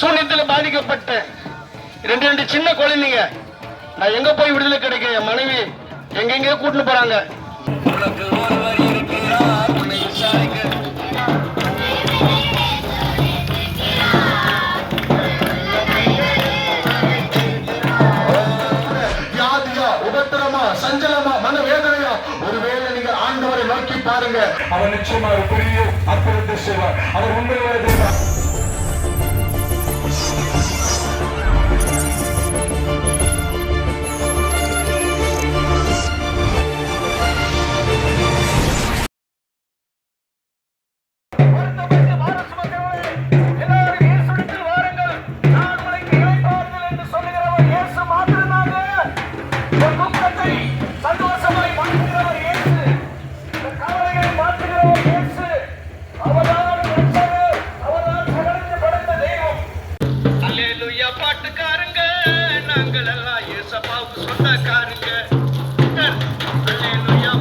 சூனியத்தில் பாதிக்கப்பட்ட ரெண்டு சின்ன குழந்தைங்க. நான் எங்க போய் விடுதலை கிடைக்க என் மனைவி எங்கெங்க கூட்டிட்டு போறாங்க. வியாதியா, உபத்திரமா, சஞ்சலமா, மனவேதனையா, ஒருவேளை நீங்க ஆண்டவரை நோக்கி பாருங்க. அவர் நிச்சயமா ஒரு பெரிய அற்புதத்தை செய்வார். அவர் உண்மையிலே பாட்டுக்காரங்க நாங்கள் எல்லாம் ஏசப்பாவுக்கு சொந்தக்காரங்க.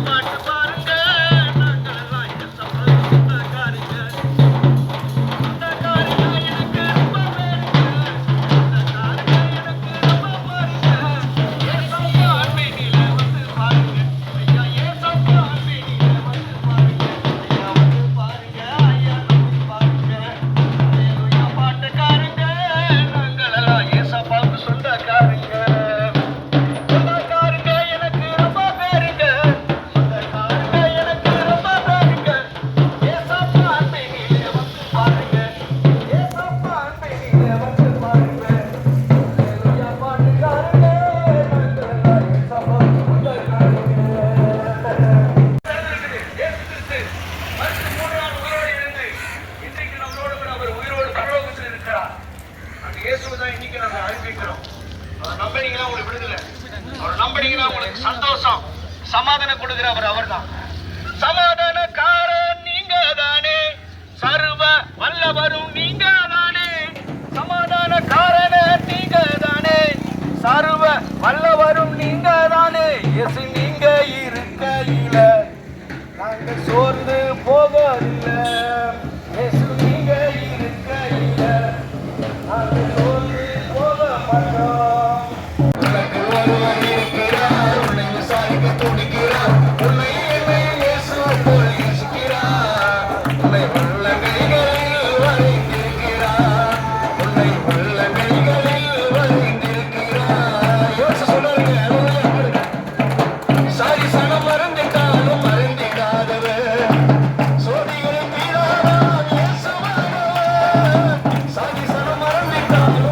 பாட்டு பாருங்க, நாங்கள் எல்லாம் ஏசப்பாவுக்கு சொந்தக்காரங்க. சொந்தக்காரங்க எனக்கு ரொம்ப பேருங்க, சொந்தக்காரங்க எனக்கு ரொம்ப பாருங்க. ஏசப்பா அன்பினில வந்து பாருங்க ஐயா, ஏசப்பா அன்பினில வந்து பாருங்க ஐயா, வந்து பாருங்க ஐயா, வந்து பாருங்க. பாட்டுக்காரங்க ஏசப்பாவுக்கு சொந்தக்காரங்க. சொந்தக்காரங்க எனக்கு ரொம்ப பேருங்க, சொந்தக்காரங்க எனக்கு ரொம்ப பேருங்க. ஏசப்பா அன்பினிலே வந்து பாருங்க, ஏசப்பா அன்பினிலே வந்து பாருங்க. அல்லேலூயா பாட்டுக்காரங்க, நாங்கள் ஏசப்பாவுக்கு சொந்தக்காரங்க. இயேசு கிறிஸ்து மரித்து 3 நாள் உயிரோடு இருந்து இன்றைக்கு நம்மளோடு கூட அவர் உயிரோடு பரலோகத்தில் இருக்கிறார். அந்த இயேசுவை தான் இன்னைக்கு நம்ம அறிவிக்கிறோம். அவர் நம்பினீங்கன்னா உங்களுக்கு விடுதலை, அவர் நம்பினீங்கன்னா உங்களுக்கு சந்தோஷம், சமாதானம் கொடுக்கிறவர் அவர் தான். சமாதானக்காரன் நீங்க தானே, சர்வ வல்லவரும் நீங்க தானே. சமாதானக்காரனே நீங்க தானே, சர்வ வல்லவரும் நீங்க தானே. இயேசு நீங்க இருக்கையில நாங்கள் சோர்ந்து போவதில்லை. இயேசு நீங்க இருக்கையில நாங்கள் சோர்ந்து போக மாட்டோம். உனக்கு ஒருவர் இருக்கிறார், உன்னை விசாரிக்க துடிக்கிறார், உன்னை இயேசு போல் நேசிக்கிறார். உன்னை உள்ள கைகளில் வரைந்திருக்கிறார், உன்னை உள்ள கைகளில் வரைந்திருக்கிறார். யோசிச்சு சொல்லுங்க, சாரி சனம் மறந்துட்டாலும் மறந்திடாதவர், சோதிகளை தீராதான் இயேசுவானவர். சாரி சனம் மறந்துட்டாலும்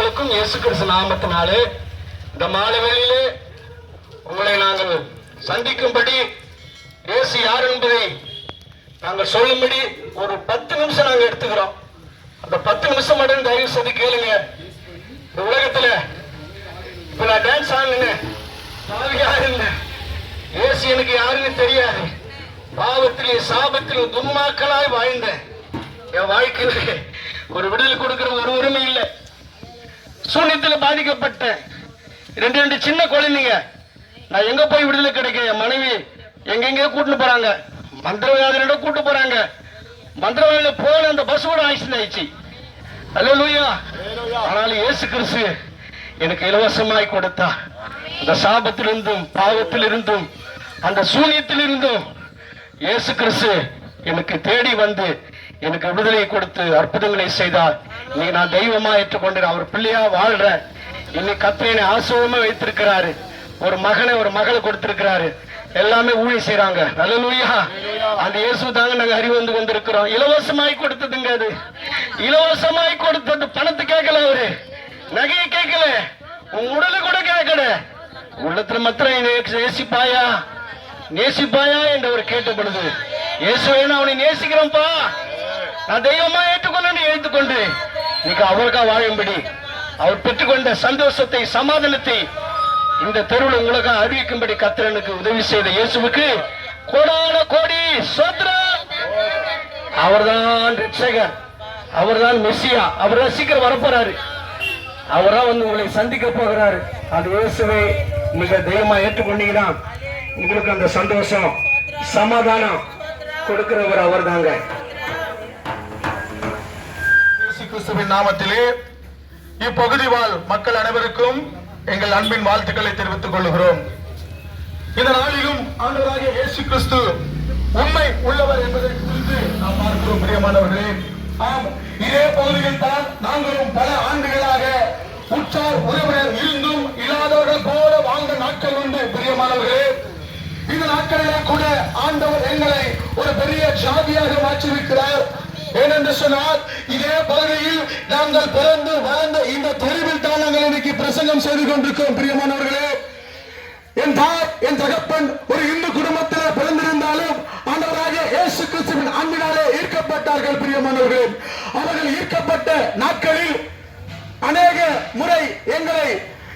உங்களுக்கும் இயேசு கிறிஸ்து நாமத்தினாலே இந்த மாலை வேளையிலே உங்களை நாங்கள் சந்திக்கும்படி இயேசு யார் என்பதை நாங்கள் சொல்லும்படி ஒரு 10 நிமிஷம் நாங்கள் எடுத்துக்கிறோம். அந்த 10 நிமிஷம் மட்டும் தயவு செய்து கேளுங்க. இந்த உலகத்துல இப்ப நான் டான்ஸ் ஆடுங்க, யாருங்க இயேசு எனக்கு யாருன்னு தெரியாது. பாவத்திலே சாபத்திலும் துன்மாக்களாய் வாழ்ந்த என் வாழ்க்கையிலே ஒரு விடுதலை கொடுக்கிற ஒரு உரிமை இல்லை. சூன்யத்தில் பாதிக்கப்பட்ட 2 சின்ன குழந்தைங்க, நான் எங்க போய் விடுதலை கிடைக்க? என் மனைவி எங்கெங்க கூட்டு போறாங்க, மந்திரவாதியோட கூட்டு போறாங்க. மந்திரவாதியில போன அந்த பஸ் கூட ஆக்சிடென்ட் ஆயிடுச்சு. அல்லேலூயா. ஆனாலும் இயேசு கிறிஸ்து எனக்கு இலவசமாய் கொடுத்தா. அந்த சாபத்திலிருந்தும் பாவத்திலிருந்தும் அந்த சூன்யத்திலிருந்தும் இயேசு கிறிஸ்து எனக்கு தேடி வந்து எனக்கு விடுதலை கொடுத்து அற்புதங்களை செய்தார். இன்னைக்கு நான் தெய்வமா ஏற்றுக்கொண்டு அவர் பிள்ளையா வாழ்றேன். இன்னைக்கு கர்த்தரை ஆசீர்வாதமா வைத்திருக்கிறாரு. ஒரு மகனை ஒரு மகளை கொடுத்திருக்கிறாரு. எல்லாமே ஊழியம் செய்யறாங்க. அல்லேலூயா. அந்த இயேசு தாங்க நாங்க அறிவு வந்து கொண்டிருக்கிறோம். இலவசமாய் கொடுத்ததுங்க. அது இலவசமாய் கொடுத்தது. பணத்தை கேட்கல, அவரு நகையை கேட்கல, உன் உடலை கூட கேட்கல. உள்ளத்துல மாத்திரம் நேசிப்பாயா நேசிப்பாயா என்று அவர் கேட்ட பொழுது, இயேசுவை அவனை நேசிக்கிறோம்ப்பா, நான் தெய்வமா ஏற்றுக்கொண்டு எழுத்துக்கொண்டு இன்னைக்கு அவருக்காக வாழும்படி அவர் பெற்றுக்கொண்ட சந்தோஷத்தை சமாதானத்தை இந்த தெருவில் உங்களுக்கு அறிவிக்கும்படி கர்த்தருக்கு உதவி செய்த இயேசுவுக்கு கோடான கோடி ஸ்தோத்திரம். அவர்தான் ரட்சகர், அவர்தான் மெசியா, அவர் சீக்கிரம் வரப்போறாரு. அவரா வந்து உங்களை சந்திக்க போகிறாரு. அந்த இயேசுவை நீங்க தெய்வமா ஏற்றுக்கொண்டீங்கன்னா உங்களுக்கு அந்த சந்தோஷம் சமாதானம் கொடுக்கிறவர் அவர் தாங்க. இயேசு கிறிஸ்துவின் நாமத்திலே இப்பகுதி வாழ் மக்கள் அனைவருக்கும் எங்கள் அன்பின் வாழ்த்துக்களை தெரிவித்துக் கொள்கிறோம். இந்த நாளிலும் ஆண்டவராகிய இயேசு கிறிஸ்து உண்மை உள்ளவர் என்பதை குறித்து நாம் பார்க்கிறோம். பிரியமானவர்களே, ஆம், இதே பகுதியில் தான் நாங்களும் பல ஆண்டுகளாக உற்றார் உறவினர் இருந்தும் இல்லாதவர்கள் போல வாழ்ந்த நாட்கள் உண்டு. பிரியமானவர்களே, இந்த நாட்களிலே கூட ஆண்டவர் எங்களை ஒரு பெரிய ஜாதியாக மாற்றியிருக்கிறார். ஏனென்று சொன்னால் இதே பகுதியில் நாங்கள் பிறந்து வாழ்ந்த இந்த தெருவில் தான் நாங்கள் இன்னைக்கு பிரசங்கம் செய்து கொண்டிருக்கிறோம். பிரியமானவர்களே, என் தாய் என் தகப்பன் ஒரு இந்து குடும்பத்தில் பிறந்திருந்தாலும் ஆண்டவராகிய இயேசு கிறிஸ்துவின் அன்பினாலே ஈர்க்கப்பட்டார்கள். பிரியமானவர்களே, அவர்கள் ஈர்க்கப்பட்ட நாட்களில் அநேக முறை எங்களை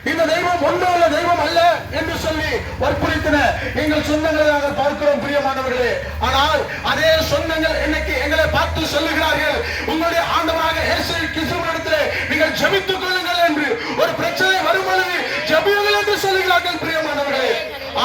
இந்த தெய்வம் ஒன்றுள்ள தெய்வம் அல்ல என்று சொல்லி வற்புறுத்தின எங்கள் சொந்தங்களை நாங்கள் பார்க்கிறோம். பிரியமானவர்களே, ஆனால் அதே சொந்தங்கள் இன்னைக்கு எங்களை பார்த்து சொல்லுகிறார்கள், உங்களுடைய ஆண்டவராக இயேசு கிறிஸ்துவினிடத்திலே நீங்கள் ஜெபித்துக் கொள்ளுங்கள் என்று. ஒரு பிரச்சனை வரும் பொழுது ஜெபியுங்கள் என்று சொல்லுகிறார்கள். பிரியமானவர்களே,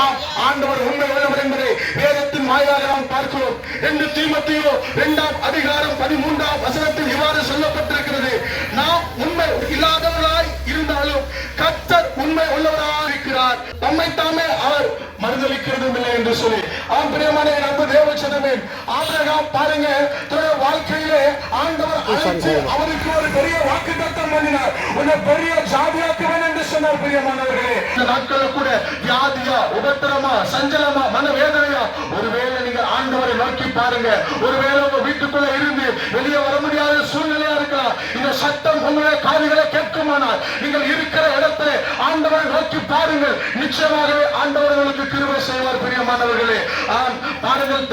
ஆம், ஆண்டவர் உண்மை உள்ளவர் என்பதை வேதத்தின் வாயிலாக நாம் பார்க்கிறோம். 2 தீமோத்தேயு 2ஆம் அதிகாரம் 13ஆம் வசனத்தில் இவ்வாறு சொல்லப்பட்டிருக்கிறது, நாம் உண்மை இல்லாதவர்களாய் இருந்தாலும் கர்த்தர் உண்மை உள்ளவராக இருக்கிறார், தம்மை தாமே அவர் மறுதலிக்கிறதும் இல்லை என்று சொல்லி. ஆம், பிரியமான அன்பு தேவச்சனமே, ஆபிரகாம் பாருங்க, தன்னுடைய வாழ்க்கையிலே ஆண்டவர் அழைத்து அவருக்கு ஒரு பெரிய வாக்குத்தத்தம் பண்ணினார், உன்னை பெரிய ஜாதியாக்குவேன் என்று சொன்னார். பிரியமானவர்களே, இந்த நாட்களில் கூட வியாதியா, உபத்திரமா, சஞ்சலமா, மனவேதனையா, ஒருவேளை நீங்க ஆண்டவரை நோக்கி பாருங்க. ஒருவேளை உங்க வீட்டுக்குள்ள இருந்து வெளியே வர முடியாத சூழ்நிலையா இருக்கலாம். இந்த சத்தம் உங்களுடைய காதுகளை கேட்குமானால் நீங்கள் இருக்கிற இடத்துல ஆண்டவரை நோக்கி பாருங்கள். நிச்சயமாகவே ஆண்டவர் உங்களுக்கு கிருபை செய்வார். பிரியமானவர்களே, ஆம், பாருங்கள்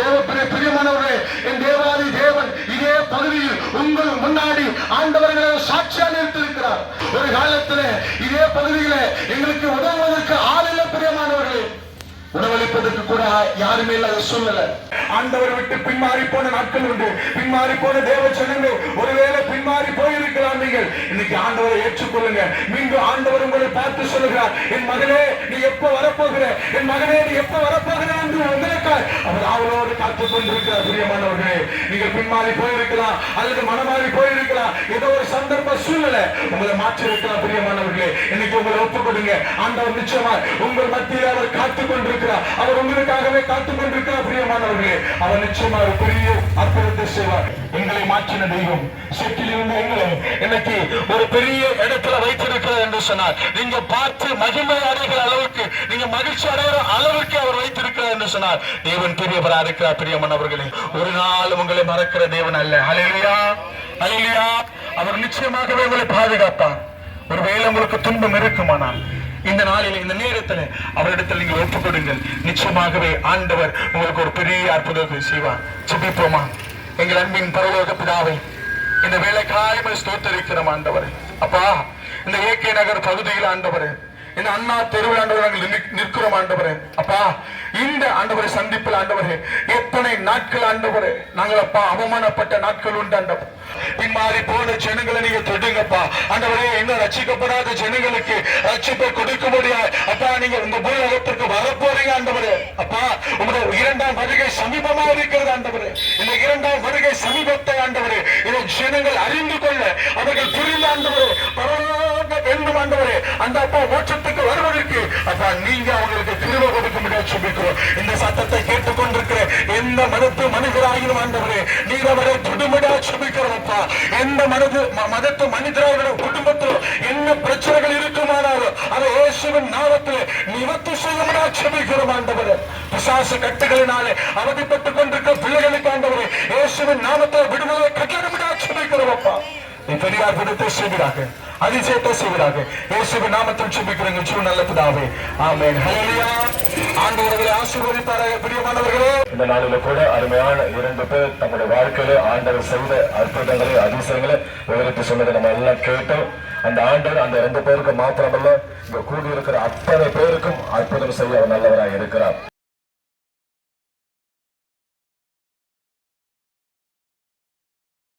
பிரியமானவர்களே, என் தேவாதி தேவன் இதே பகுதியில் உங்கள் முன்னாடி ஆண்டவர்களை சாட்சியா நிறுத்திருக்கிறார். ஒரு காலத்தில் இதே பகுதியில எங்களுக்கு உதவுவதற்கு ஆள் இல்லை. பிரியமானவர்களே, உணவளிப்பதற்கு கூட யாருமே இல்லாத சூழ்நிலை. ஆண்டவர் விட்டு பின்மாறி போன நாட்கள் உண்டு. பின்மாறி போன தேவ ஜனங்கள் ஒருவேளை பின்மாறி போயிருக்கலாம். நீங்கள் இன்னைக்கு ஆண்டவரை ஏற்றுக்கொள்ளுங்க. மீண்டும் ஆண்டவர் உங்களை பார்த்து சொல்லுகிறார், என் மகனே நீ எப்ப வரப்போகிற, என் மகனே நீ எப்ப வரப்போகிற என்று உங்களுக்காய் அவர் அவரோடு காத்துக் கொண்டிருக்கிறார். பிரியமானவர்களே, நீங்கள் பின்மாறி போயிருக்கலாம் அல்லது மனமாறி போயிருக்கலாம். ஏதோ ஒரு சந்தர்ப்ப சூழ்நிலை உங்களை மாற்றி இருக்கலாம். பிரியமானவர்களே, இன்னைக்கு உங்களை ஒப்புக் கொடுங்க. ஆண்டவர் நிச்சயமா உங்கள் மத்தியில் அவர் காத்துக் கொண்டிருக்கிறார். அவர் உங்களுக்காகவே காத்துக் கொண்டிருக்கிறார். பிரியமானவர்களே, அவர் நிச்சயமா ஒரு பெரிய அற்புதத்தை செய்வார். எங்களை மாற்றின தெய்வம் செட்டில் இருந்த எங்களை இன்னைக்கு ஒரு பெரிய இடத்துல வைத்திருக்கிறார் என்று சொன்னார். நீங்க பார்த்து மகிமை அடைகிற அளவுக்கு, நீங்க மகிழ்ச்சி அடைகிற அளவுக்கு அவர் வைத்திருக்கிறார் என்று சொன்னார். தேவன் பெரியவராக இருக்கிறார். பிரியமானவர்களே, ஒரு நாள் உங்களை மறக்கிற தேவன் அல்ல. ஹல்லேலூயா, ஹல்லேலூயா. அவர் நிச்சயமாகவே உங்களை பாதுகாப்பார். ஒரு உங்களுக்கு துன்பம் இருக்குமானால் இந்த நாளில் இந்த நேரத்தில் அவரிடத்தில் நீங்கள் ஒப்புக் கொடுங்கள். நிச்சயமாகவே ஆண்டவர் உங்களுக்கு ஒரு பெரிய அற்புதத்தை செய்வார். ஜெபிப்போமா. எங்கள் அன்பின் பரலோக பிதாவை, இந்த வேலைக்காய்மை ஸ்தோத்தரிக்கிறோம் ஆண்டவரே. அப்பா, இந்த ஏகே நகர் பகுதியில் ஆண்டவரே, இந்த அண்ணா தெருவில் ஆண்டவரே நாங்கள் நிற்கிறோம் ஆண்டவரே. அப்பா, இந்த ஆண்டவரை சந்திப்பில் ஆண்டவரே எத்தனை நாட்கள் ஆண்டவரே நாங்கள் அப்பா அவமானப்பட்ட நாட்கள் உண்டு ஆண்டவர். பின்மாறி போன ஜனங்களை நீங்க தொடுங்கப்பா ஆண்டவரே. இன்னும் ரட்சிக்கப்படாத ஜனங்களுக்கு ரட்சிப்பை கொடுக்க முடியாது அப்பா. நீங்க உங்க பூலோகத்திற்கு வரப்போறீங்க ஆண்டவரே. அப்பா, உங்களுடைய 2ஆம் வருகை சமீபமா இருக்கிறது ஆண்டவரே. இந்த 2ஆம் வருகை சமீபத்தை ஆண்டவரே இதை ஜனங்கள் அறிந்து கொள்ள அவர்கள் புரிந்த ஆண்டவரே பரவாயில்ல வேண்டும் ஆண்டவரே. அந்த அப்பா மோட்சத்துக்கு வருவதற்கு அப்பா நீங்க அவங்களுக்கு கிருபை கொடுக்க முடியாது சொல்லிக்கிறோம். இந்த சத்தத்தை கேட்டுக்கொண்டிருக்கிற எந்த மனிதராகிலும் ஆண்டவரே நீங்க அவரை தொடுமுடியா சொல்லிக்கிறோம் அப்பா. எந்த மதத்து மனிதராக குடும்பத்தில் என்ன பிரச்சனைகள் இருக்குமானாலும் அதை இயேசுவின் நாமத்தில் நிவர்த்தி செய்ய முடியாது சொல்லிக்கிறோம் ஆண்டவரே. பிசாசு கட்டுகளினாலே அவதிப்பட்டுக் கொண்டிருக்கிற பிள்ளைகளுக்கு ஆண்டவரே இயேசுவின் நாமத்தில் விடுதலை கட்டளை முடியாது சொல்லிக்கிறோம் அப்பா. பெரிய அற்புதத்தை செய்கிறாங்க, அதிசயத்தை செய்கிறாங்க. இயேசுவின் நாமத்தில் ஜெபிக்கிறேன் ஜீவ நல்ல பிதாவே, ஆமென். ஹல்லேலூயா. ஆண்டவர்களை ஆசீர்வதிப்பாராக. பிரியமானவர்களே, இந்த நாளில கூட அருமையான 2 பேர் தங்களுடைய வாழ்க்கையில ஆண்டவர் செய்த அற்புதங்களை அதிசயங்களை விவரித்து சொன்னதை நம்ம எல்லாம் கேட்டோம். அந்த ஆண்டவர் அந்த 2 பேருக்கு மாத்திரமல்ல இங்க கூடியிருக்கிற அத்தனை பேருக்கும் அற்புதம் செய்ய அவர் நல்லவராக இருக்கிறார்.